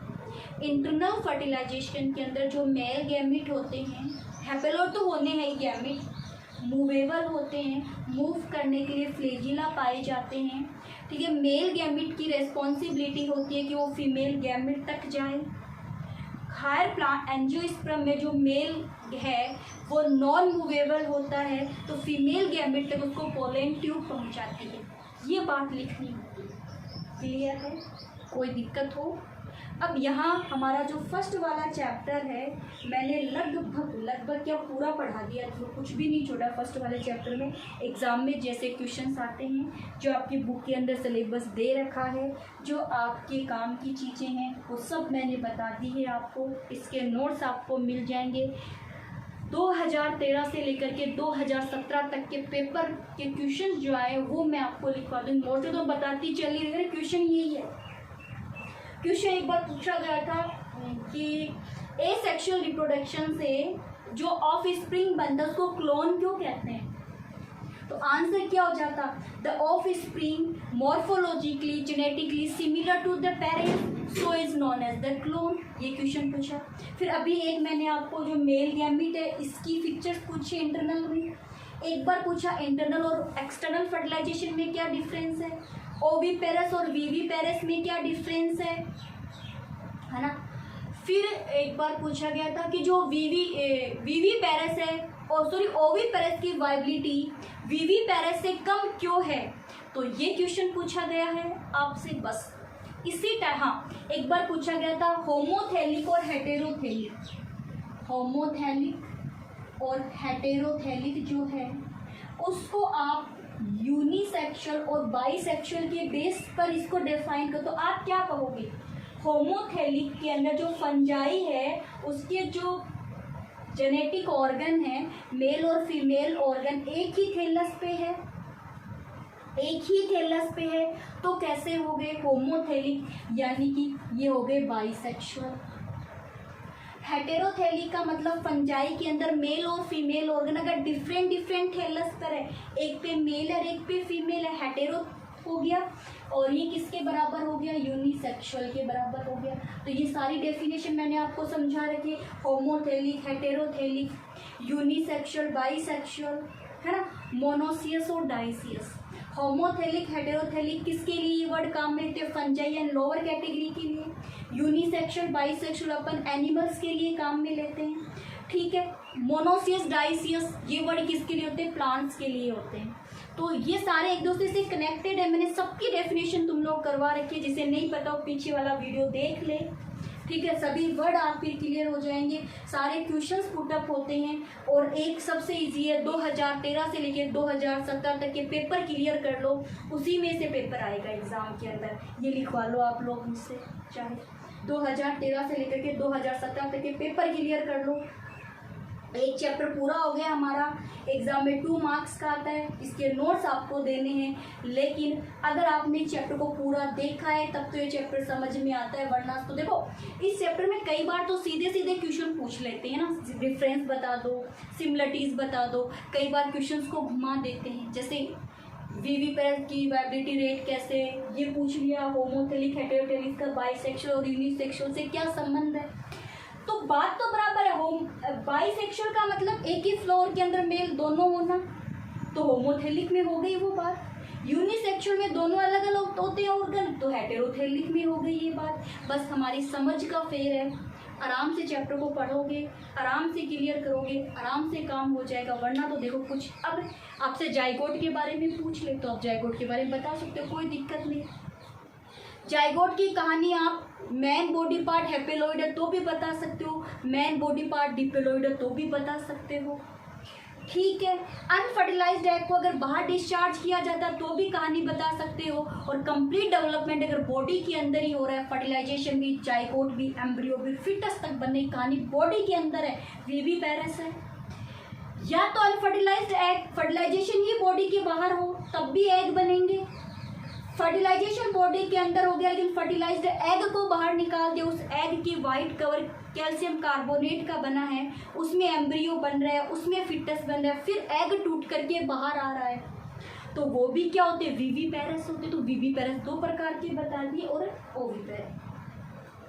इंटरनल फर्टिलाइजेशन के अंदर जो मेल गैमेट होते हैं, हैपेलोइड तो होने हैं गैमेट, मूवेबल होते हैं, मूव करने के लिए फ्लैजिला पाए जाते हैं। ठीक है, मेल गैमेट की रेस्पॉन्सिबिलिटी होती है कि वो फीमेल गैमेट तक जाए। हायर प्लांट एंजियोस्पर्म में जो मेल है वो नॉन मूवेबल होता है, तो फीमेल गैमेट तक उसको पोलन ट्यूब पहुंचाती है। ये बात लिखनी होती है। क्लियर है? कोई दिक्कत हो? अब यहाँ हमारा जो फर्स्ट वाला चैप्टर है मैंने लगभग क्या पूरा पढ़ा दिया, तो कुछ भी नहीं छोड़ा फर्स्ट वाले चैप्टर में। एग्ज़ाम में जैसे क्वेश्चंस आते हैं, जो आपकी बुक के अंदर सिलेबस दे रखा है, जो आपके काम की चीज़ें हैं वो सब मैंने बता दी है आपको। इसके नोट्स आपको मिल जाएंगे। 2013 से लेकर के 2017 तक के पेपर के क्वेश्चन जो आए वो मैं आपको लिखवा दूँगी। नोट तो बताती चली रही है, क्वेश्चन यही है। क्वेश्चन एक बार पूछा गया था कि एसेक्सुअल रिप्रोडक्शन से जो ऑफ स्प्रिंग बनता है उसको क्लोन क्यों कहते हैं? तो आंसर क्या हो जाता? The offspring morphologically genetically similar to the parent so is known as the clone. ये क्वेश्चन पूछा। फिर अभी एक मैंने आपको जो मेल गैमीट है इसकी फीचर्स पूछे इंटरनल में। एक बार पूछा इंटरनल और एक्सटर्नल फर्टिलाइजेशन में क्या डिफरेंस है, ओविपेरस और विविपेरस में क्या डिफरेंस है ना। फिर एक बार पूछा गया था कि जो विविपेरस है और सॉरी ओविपेरस की वाइबिलिटी विविपेरस से कम क्यों है, तो ये क्वेश्चन पूछा गया है आपसे। बस इसी तरह एक बार पूछा गया था होमोथैलिक और हेटेरोथैलिक। होमोथैलिक और हेटेरोथैलिक जो है उसको आप यूनिसेक्सुअल और बाइसेक्सुअल के बेस पर इसको डिफाइन कर। तो आप क्या कहोगे? होमोथैलिक के अंदर जो फंजाई है उसके जो जेनेटिक ऑर्गन है, मेल और फीमेल ऑर्गन एक ही थैलस पे है, एक ही थैलस पे है, तो कैसे हो गए होमोथैलिक, यानी कि ये हो गए बाइसेक्सुअल। हेटेरोथैलिक का मतलब फंजाई के अंदर मेल और फीमेल ऑर्गन अगर डिफरेंट थैलस पर है, एक पे मेल और एक पे फीमेल है, हेटेरो हो गया। और ये किसके बराबर हो गया? यूनिसेक्सुअल के बराबर हो गया। तो ये सारी डेफिनेशन मैंने आपको समझा रखी है। होमोथैलिक, हेटेरोथैलिक, यूनिसेक्सुअल, बाइसेक्सुअल, है ना, मोनोसियस और डाइसियस। होमोथेलिक, हेटेरोथेलिक किसके लिए ये वर्ड काम में लेते हैं? फंजाई एंड लोअर कैटेगरी के लिए। यूनिसेक्सुअल, बाइसेक्सुअल अपन एनिमल्स के लिए काम में लेते हैं, ठीक है। मोनोसियस, डाइसियस ये वर्ड किसके लिए होते हैं? प्लांट्स के लिए होते हैं। तो ये सारे एक दूसरे से कनेक्टेड है। मैंने सबकी डेफिनेशन तुम लोग करवा रखी है, जिसे नहीं पता हो पीछे वाला वीडियो देख ले, ठीक है। सभी वर्ड आप फिर क्लियर हो जाएंगे। सारे क्वेश्चंस पुटअप होते हैं और एक सबसे इजी है, 2013 से लेकर 2017 तक के पेपर क्लियर कर लो, उसी में से पेपर आएगा एग्जाम के अंदर। ये लिखवा लो आप लोग मुझसे, चाहे 2013 से लेकर के 2017 तक के पेपर क्लियर कर लो। एक चैप्टर पूरा हो गया हमारा। एग्जाम में 2 मार्क्स का आता है, इसके नोट्स आपको देने हैं, लेकिन अगर आपने चैप्टर को पूरा देखा है तब तो ये चैप्टर समझ में आता है, वरना तो देखो इस चैप्टर में कई बार तो सीधे सीधे क्वेश्चन पूछ लेते हैं ना, डिफरेंस बता दो, सिमिलरिटीज बता दो, कई बार क्वेश्चंस को घुमा देते हैं। जैसे विविपेरेंट की वाइब्रेटी रेट कैसे, ये पूछ लिया। होमोथेलिक, हेटेरोथेलिक का बाइसेक्सुअल और यूनिसेक्सुअल से क्या संबंध है? तो बात तो बराबर है। बाइसेक्सुअल का मतलब एक ही फ्लोर के अंदर मेल दोनों होना, तो होमोथेलिक में हो गई वो बात। यूनिसेक्सुअल में दोनों अलग अलग होते हैं ऑर्गन, तो हेटेरोथेलिक में हो गई ये बात। बस हमारी समझ का फेर है। आराम से चैप्टर को पढ़ोगे, आराम से क्लियर करोगे, आराम से काम हो जाएगा। वरना तो देखो कुछ, अब आपसे जाइगोट के बारे में पूछ ले तो आप जाइगोट के बारे में बता सकते हो, कोई दिक्कत नहीं। जाइगोट की कहानी आप मैन बॉडी पार्ट हेपेलोइड है तो भी बता सकते हो, मैन बॉडी पार्ट डिप्लोइड है तो भी बता सकते हो, ठीक है। अनफर्टिलाइज्ड एग को अगर बाहर डिस्चार्ज किया जाता है तो भी कहानी बता सकते हो। और कंप्लीट डेवलपमेंट अगर बॉडी के अंदर ही हो रहा है, फर्टिलाइजेशन भी, जाइगोट भी, एम्ब्रियो भी, फिटस तक बनने की कहानी बॉडी के अंदर है, विविपेरस है। या तो अनफर्टिलाइज्ड एग, फर्टिलाइजेशन ही बॉडी के बाहर हो तब भी एग बनेंगे। फर्टिलाइजेशन बॉडी के अंदर हो गया लेकिन फर्टिलाइज्ड एग को बाहर निकाल दिया, उस एग की वाइट कवर कैल्शियम कार्बोनेट का बना है, उसमें एम्ब्रियो बन रहा है, उसमें फिटस बन रहा है, फिर एग टूट करके बाहर आ रहा है, तो वो भी क्या होते हैं? विविपेरस होते। तो विविपेरस 2 प्रकार के बता दिए। और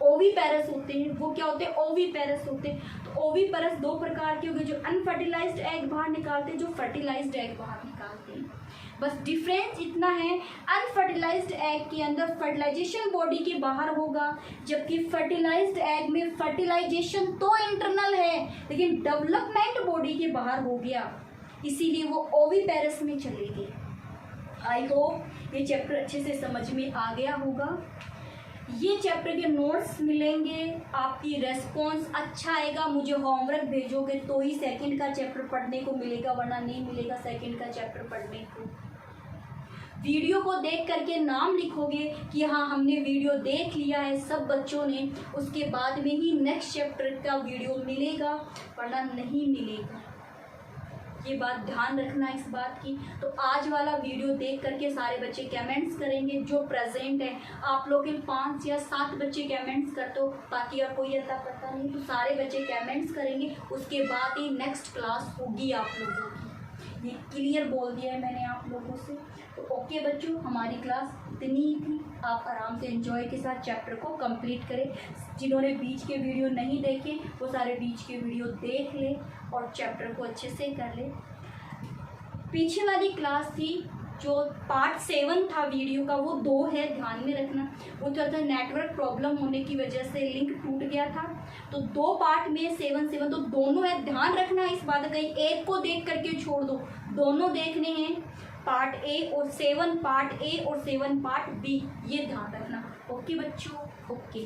ओविपेरस होते हैं, वो क्या होते हैं? ओविपेरस होते हैं। तो ओविपेरस 2 प्रकार के हो गए, जो अनफर्टिलाइज्ड एग बाहर निकालते हैं, जो फर्टिलाइज्ड एग बाहर निकालते हैं। बस डिफरेंस इतना है, अनफर्टिलाइज्ड एग के अंदर फर्टिलाइजेशन बॉडी के बाहर होगा, जबकि फर्टिलाइज्ड एग में फर्टिलाइजेशन तो इंटरनल है लेकिन डेवलपमेंट बॉडी के बाहर हो गया, इसीलिए वो ओविपेरस में चले गए। आई होप ये चैप्टर अच्छे से समझ में आ गया होगा। ये चैप्टर के नोट्स मिलेंगे, आपकी रेस्पॉन्स अच्छा आएगा, मुझे होमवर्क भेजोगे तो ही सेकंड का चैप्टर पढ़ने को मिलेगा, वरना नहीं मिलेगा सेकंड का चैप्टर पढ़ने को। वीडियो को देख करके नाम लिखोगे कि हाँ हमने वीडियो देख लिया है सब बच्चों ने, उसके बाद में ही नेक्स्ट चैप्टर का वीडियो मिलेगा, वरना नहीं मिलेगा। ये बात ध्यान रखना इस बात की। तो आज वाला वीडियो देख करके सारे बच्चे कमेंट्स करेंगे, जो प्रेजेंट है आप लोग के 5 या 7 बच्चे कमेंट्स करते हो, बाकी और कोई अता पता नहीं, तो सारे बच्चे कमेंट्स करेंगे, उसके बाद ही नेक्स्ट क्लास होगी आप लोगों की। ये क्लियर बोल दिया है मैंने आप लोगों से। तो ओके बच्चों, हमारी क्लास इतनी ही थी, आप आराम से एंजॉय के साथ चैप्टर को कंप्लीट करें। जिन्होंने बीच के वीडियो नहीं देखे वो सारे बीच के वीडियो देख लें और चैप्टर को अच्छे से कर लें। पीछे वाली क्लास थी जो पार्ट 7 था वीडियो का, वो 2 है, ध्यान में रखना। वो थोड़ा सा नेटवर्क प्रॉब्लम होने की वजह से लिंक टूट गया था, तो 2 पार्ट में 7 तो दोनों है, ध्यान रखना इस बात का। कहीं एक को देख करके छोड़ दो, दोनों देखने हैं, पार्ट ए और 7 पार्ट ए और 7 पार्ट बी, ये ध्यान रखना। ओके बच्चों, ओके।